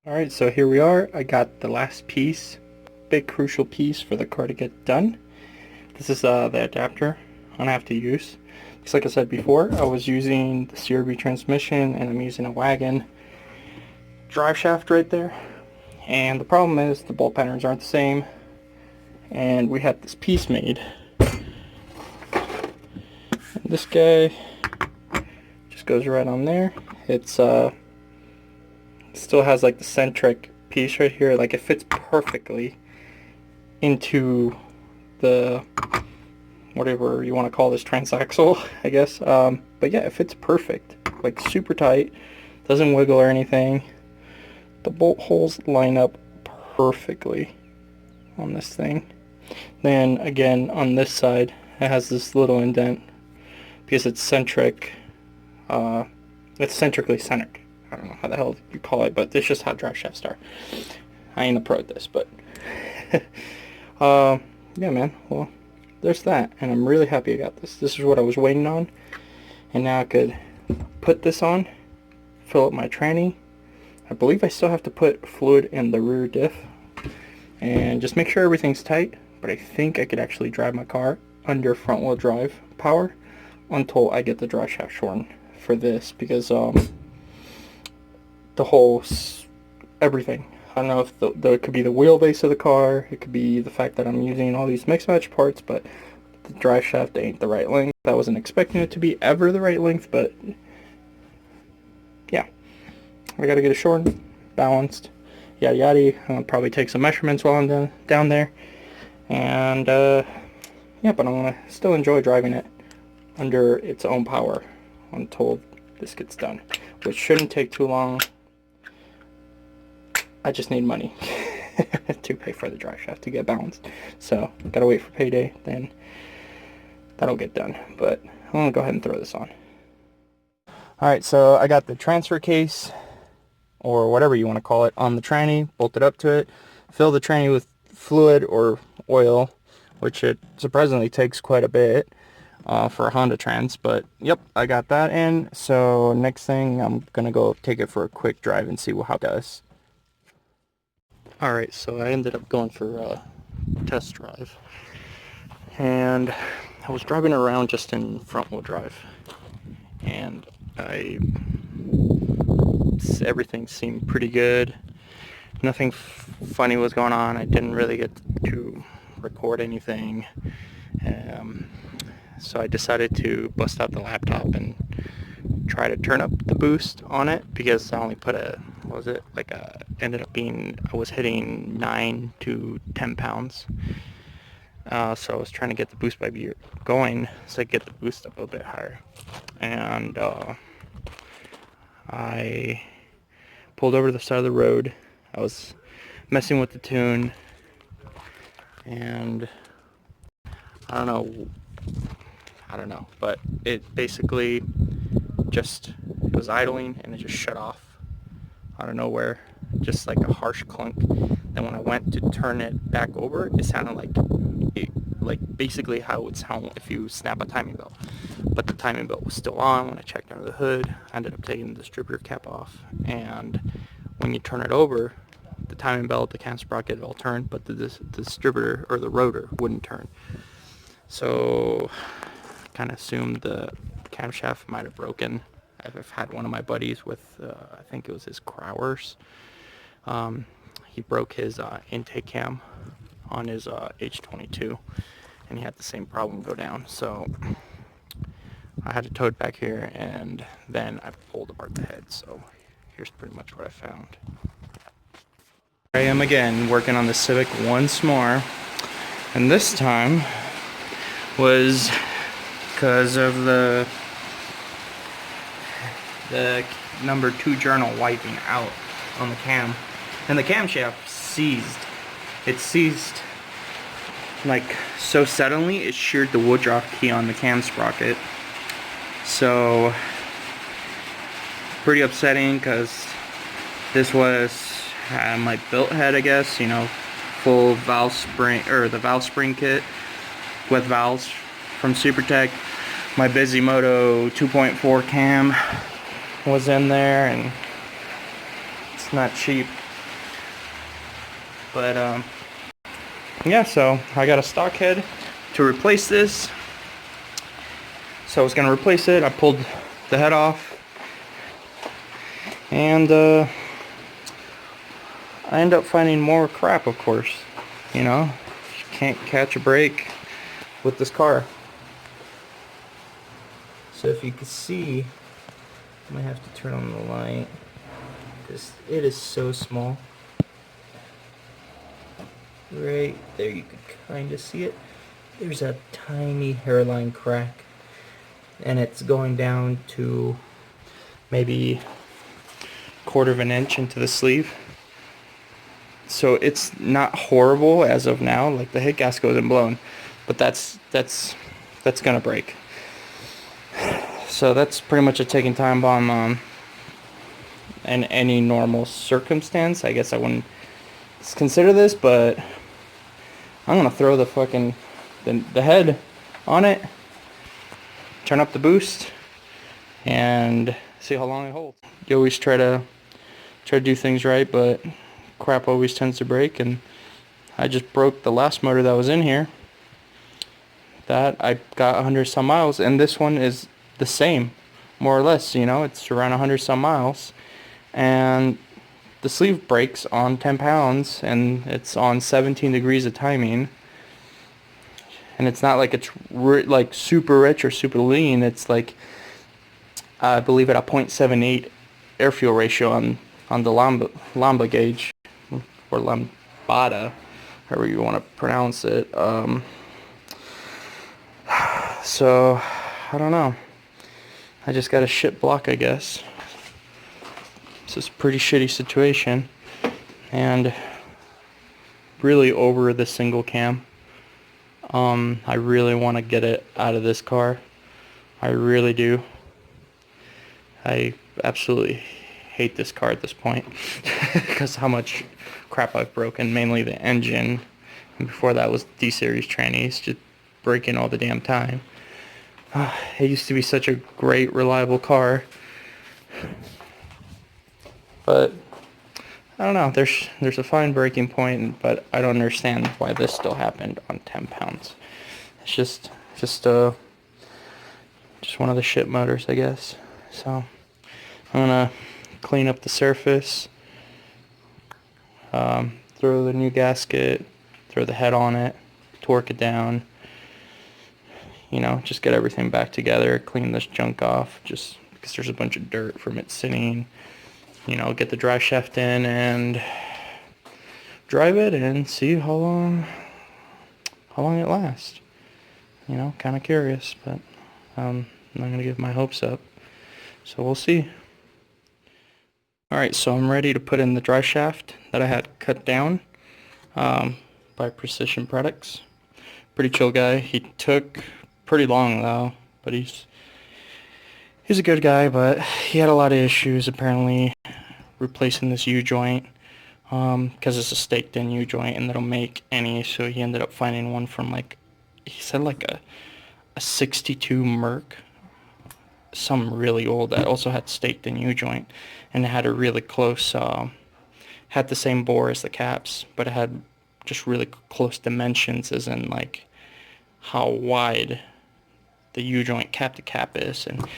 Alright, so here we are. I got the last piece, big crucial piece for the car to get done. This is the adapter I'm gonna have to use. Because like I said before, I was using the CRV transmission and I'm using a wagon drive shaft right there. And the problem is the bolt patterns aren't the same. And we had this piece made. And this guy just goes right on there. It's still has like the centric piece right here, like it fits perfectly into the whatever you want to call this transaxle, I guess. But yeah, it fits perfect, like super tight, doesn't wiggle or anything. The bolt holes line up perfectly on this thing. Then again on this side it has this little indent because it's centric, it's centrically centered. I don't know how the hell you call it, but it's just how drive shafts are. I ain't a pro at this, but yeah, man. Well, there's that, and I'm really happy I got this. This is what I was waiting on, and now I could put this on, fill up my tranny. I believe I still have to put fluid in the rear diff, and just make sure everything's tight. But I think I could actually drive my car under front-wheel drive power until I get the drive shaft shortened for this, because the whole everything. I don't know if it could be the wheelbase of the car, it could be the fact that I'm using all these mix match parts, but the drive shaft ain't the right length. I wasn't expecting it to be ever the right length, but yeah, I gotta get it shortened, balanced, yada yada. I'll probably take some measurements while I'm down there, and yeah, but I'm gonna still enjoy driving it under its own power until this gets done, which shouldn't take too long. I just need money to pay for the drive shaft to get balanced. So, gotta wait for payday, then that'll get done. But I'm gonna go ahead and throw this on. Alright, so I got the transfer case, or whatever you want to call it, on the tranny, bolted up to it. Fill the tranny with fluid or oil, which it surprisingly takes quite a bit for a Honda Trans, but yep, I got that in. So next thing, I'm gonna go take it for a quick drive and see how it does. Alright, so I ended up going for a test drive, and I was driving around just in front-wheel drive, and everything seemed pretty good. Nothing funny was going on. I didn't really get to record anything, so I decided to bust out the laptop and try to turn up the boost on it, because I only put ended up being, I was hitting 9 to 10 pounds. So I was trying to get the boost by going, so I get the boost up a bit higher. And I pulled over to the side of the road. I was messing with the tune, and I don't know, but it basically it was idling and it just shut off out of nowhere, just like a harsh clunk. Then when I went to turn it back over, it sounded like basically how it would sound if you snap a timing belt. But the timing belt was still on. When I checked under the hood, I ended up taking the distributor cap off, and when you turn it over, the timing belt, the cam sprocket all turned, but the distributor or the rotor wouldn't turn. So kind of assumed the camshaft might have broken. I've had one of my buddies with, I think it was his Crowers. He broke his intake cam on his H22, and he had the same problem go down. So I had to tow it back here, and then I pulled apart the head. So here's pretty much what I found. Here I am again, working on the Civic once more, and this time was because of the number 2 journal wiping out on the cam, and the camshaft seized. It seized like so suddenly, it sheared the woodruff key on the cam sprocket. So pretty upsetting, because this was my built head, I guess, you know, full valve spring, or the valve spring kit with valves from SuperTech. My Bisimoto 2.4 cam was in there, and it's not cheap. But yeah, so I got a stock head to replace this. So I was gonna replace it. I pulled the head off, and I end up finding more crap, of course. You know, you can't catch a break with this car. So if you can see, I might have to turn on the light because it is so small. Right there, you can kind of see it. There's a tiny hairline crack, and it's going down to maybe 1/4 of an inch into the sleeve. So it's not horrible as of now. Like, the head gasket isn't blown, but that's gonna break. So that's pretty much a ticking time bomb. In any normal circumstance, I guess I wouldn't consider this, but I'm gonna throw the fucking the head on it, turn up the boost, and see how long it holds. You always try to do things right, but crap always tends to break, and I just broke the last motor that was in here. That I got 100 some miles, and this one is the same, more or less. You know, it's around 100 some miles, and the sleeve breaks on 10 pounds, and it's on 17 degrees of timing. And it's not like it's like super rich or super lean. It's like, I believe, at a 0.78 air fuel ratio on the lambda gauge, or lambada, however you want to pronounce it. So I don't know. I just got a shit block, I guess. This is a pretty shitty situation, and really over the single cam. I really want to get it out of this car. I really do. I absolutely hate this car at this point because how much crap I've broken, mainly the engine, and before that was D-series trannies, just breaking all the damn time. It used to be such a great, reliable car, but I don't know, there's a fine breaking point, but I don't understand why this still happened on 10 pounds. It's just one of the shit motors, I guess. So I'm gonna clean up the surface, throw the new gasket, throw the head on it, torque it down, you know, just get everything back together, clean this junk off, just because there's a bunch of dirt from it sitting. You know, get the drive shaft in and drive it and see how long it lasts. You know, kind of curious, but I'm not gonna give my hopes up. So we'll see. Alright, so I'm ready to put in the drive shaft that I had cut down by Precision Products. Pretty chill guy. He took pretty long though, but he's a good guy, but he had a lot of issues apparently replacing this U-joint, because it's a staked in U-joint and they don't make any, so he ended up finding one from, like, he said like a 62 Merc, some really old, that also had staked in U-joint, and it had a really close, had the same bore as the caps, but it had just really close dimensions, as in like how wide the U-joint cap to cap is, and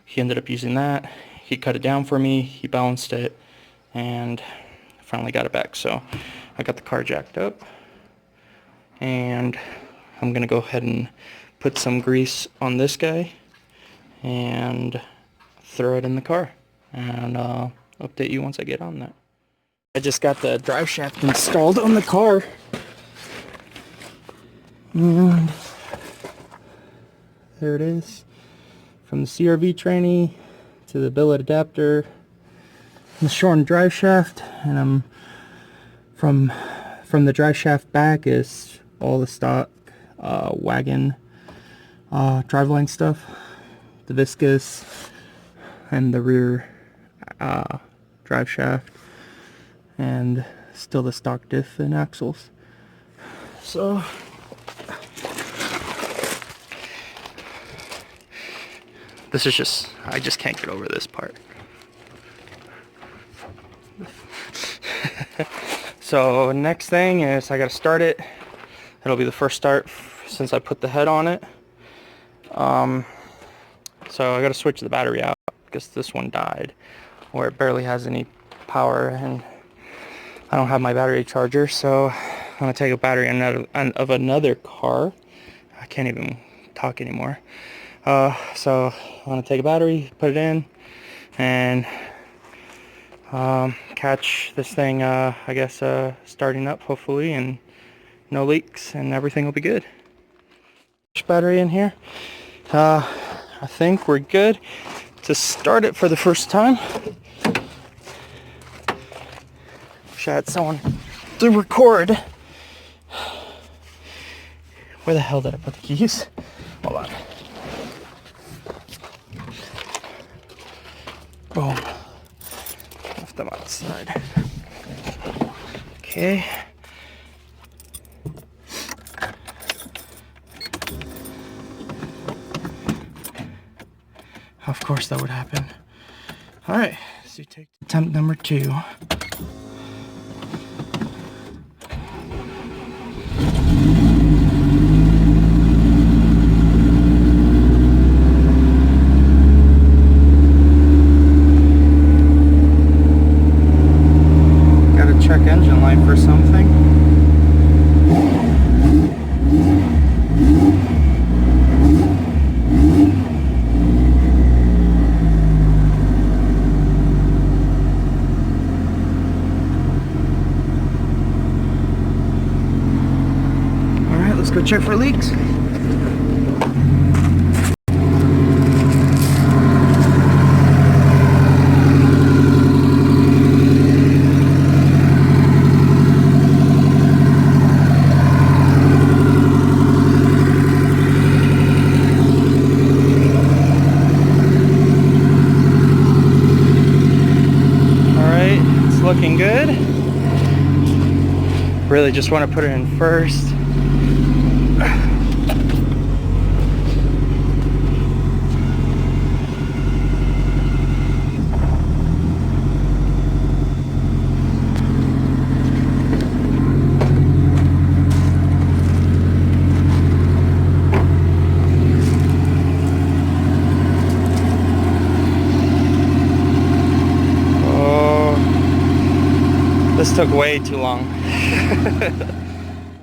he ended up using that. He cut it down for me, he balanced it, and finally got it back. So I got the car jacked up, and I'm gonna go ahead and put some grease on this guy and throw it in the car, and I'll update you once I get on that. I just got the drive shaft installed on the car, and there it is, from the CRV tranny to the billet adapter, the shortened drive shaft, and from the drive shaft back is all the stock wagon driveline stuff, the viscous, and the rear drive shaft, and still the stock diff and axles. So this is just, I just can't get over this part. So next thing is I gotta start it. It'll be the first start since I put the head on it. So I gotta switch the battery out because this one died, or it barely has any power, and I don't have my battery charger. So I'm gonna take a battery of another car. I can't even talk anymore. So I'm gonna take a battery, put it in, and catch this thing, I guess, starting up hopefully, and no leaks, and everything will be good. Battery in here. I think we're good to start it for the first time. Wish I had someone to record. Where the hell did I put the keys? Hold on. Boom. Left them outside. Okay. Of course that would happen. Alright, so you take attempt number 2. Gotta check engine light for something. Let's go check for leaks. Alright, it's looking good. Really just want to put it in first. This took way too long.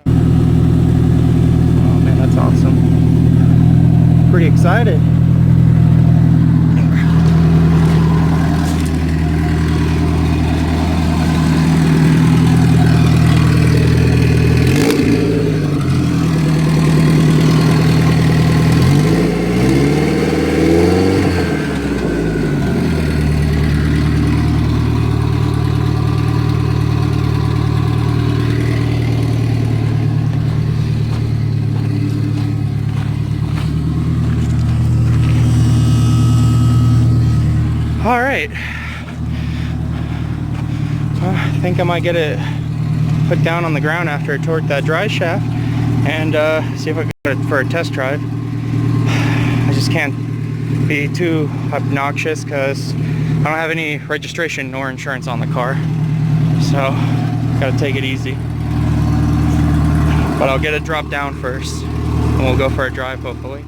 Oh man, that's awesome. Pretty excited. All right, I think I might get it put down on the ground after I torque that drive shaft and see if I can get it for a test drive. I just can't be too obnoxious because I don't have any registration nor insurance on the car, so gotta take it easy. But I'll get it dropped down first and we'll go for a drive hopefully.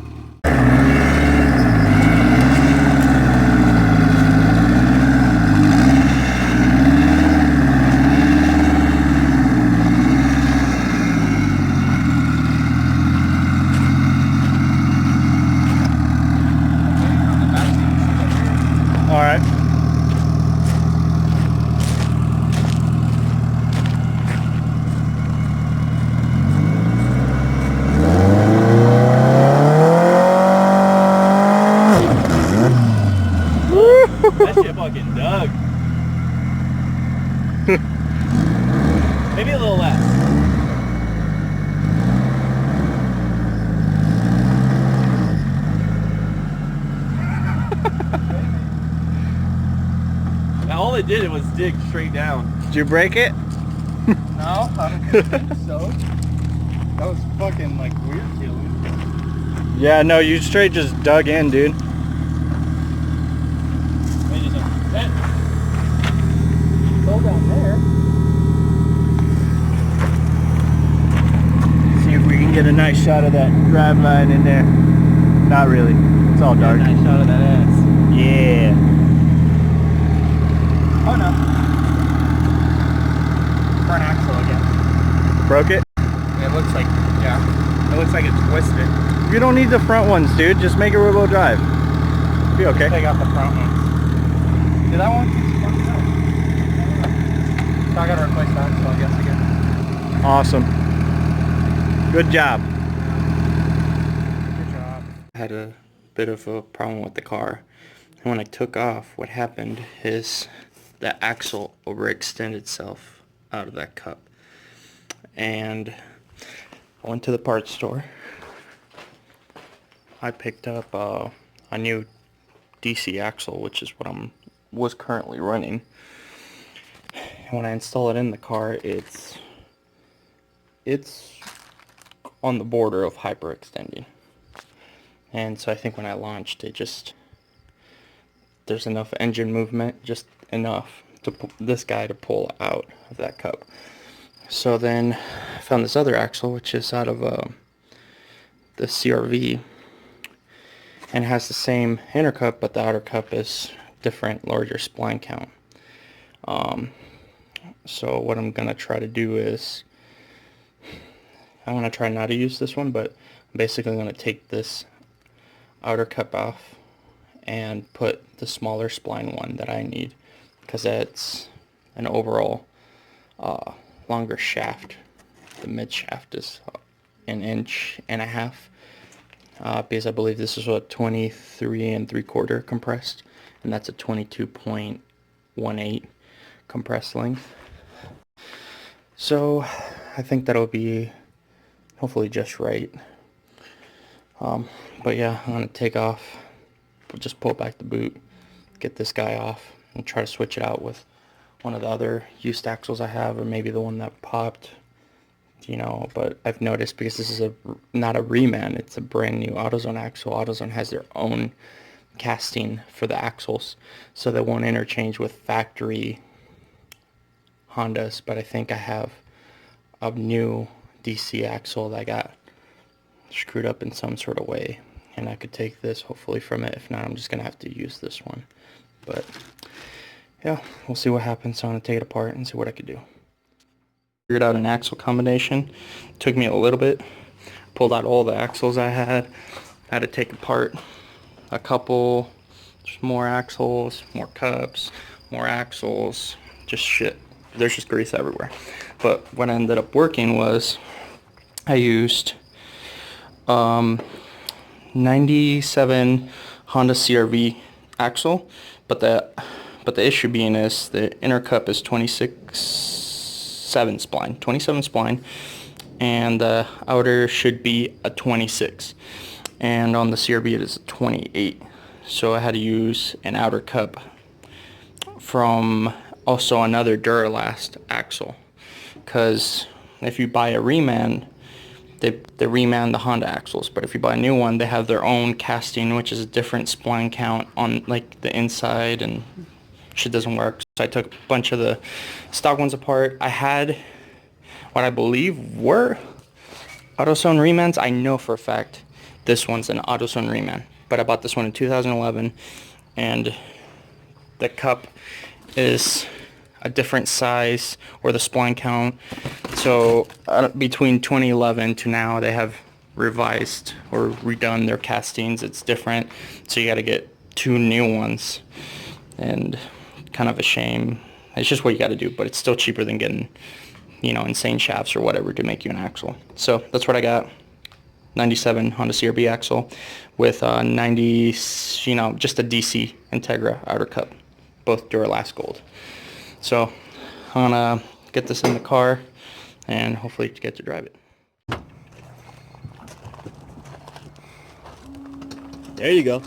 That shit fucking dug. Maybe a little less. Now all it did was dig straight down. Did you break it? No, I don't think so. That was fucking like weird feeling. Yeah, no, you straight just dug in, dude. Go down there. shot of that drive line in there. Not really. It's all dark. Nice shot of that ass. Yeah. Oh no. Front axle again. Broke it? It looks like, yeah. It looks like it's twisted. You don't need the front ones, dude. Just make it rear wheel drive. Be okay. Take out the front ones. Dude, that one keeps fucking up. So I gotta replace that axle, I guess, again. Awesome. Good job. Good job. I had a bit of a problem with the car. And when I took off, what happened is the axle overextended itself out of that cup. And I went to the parts store. I picked up a new DC axle, which is what was currently running. And when I install it in the car, it's on the border of hyperextending. And so I think when I launched, there's enough engine movement, just enough to this guy to pull out of that cup. So then I found this other axle, which is out of the CRV, and has the same inner cup, but the outer cup is different, larger spline count. So what I'm gonna try to do is, I'm gonna try not to use this one, but I'm basically gonna take this outer cup off and put the smaller spline one that I need, because that's an overall longer shaft. The mid shaft is an inch and a half, because I believe this is what 23 3/4 compressed, and that's a 22.18 compressed length. So I think that'll be hopefully just right. But yeah, I'm gonna take off, just pull back the boot, get this guy off, and try to switch it out with one of the other used axles I have, or maybe the one that popped, you know. But I've noticed, because this is not a reman, it's a brand new AutoZone axle. AutoZone has their own casting for the axles, so they won't interchange with factory Hondas. But I think I have a new DC axle that got screwed up in some sort of way, and I could take this hopefully from it. If not, I'm just gonna have to use this one. But yeah, we'll see what happens. So I'm gonna take it apart and see what I could do. Figured out an axle combination. Took me a little bit. Pulled out all the axles I had to take apart a couple, just more axles, more cups, more axles, just shit. There's just grease everywhere. But what ended up working was I used 97 Honda CRV axle, but the issue being is the inner cup is 27 spline, and the outer should be a 26, and on the CRV it is a 28. So I had to use an outer cup from also another Duralast axle, because if you buy a reman, they reman the Honda axles, but if you buy a new one, they have their own casting, which is a different spline count on like the inside, and shit doesn't work. So I took a bunch of the stock ones apart. I had what I believe were AutoZone remans. I know for a fact this one's an AutoZone reman, but I bought this one in 2011, and the cup is a different size, or the spline count. So between 2011 to now, they have revised or redone their castings. It's different, so you got to get two new ones, and kind of a shame. It's just what you got to do, but it's still cheaper than getting, you know, insane shafts or whatever to make you an axle. So that's what I got. 97 Honda CRV axle with 90, you know, just a DC Integra outer cup, both Duralast gold. So I'm gonna get this in the car and hopefully get to drive it. There you go.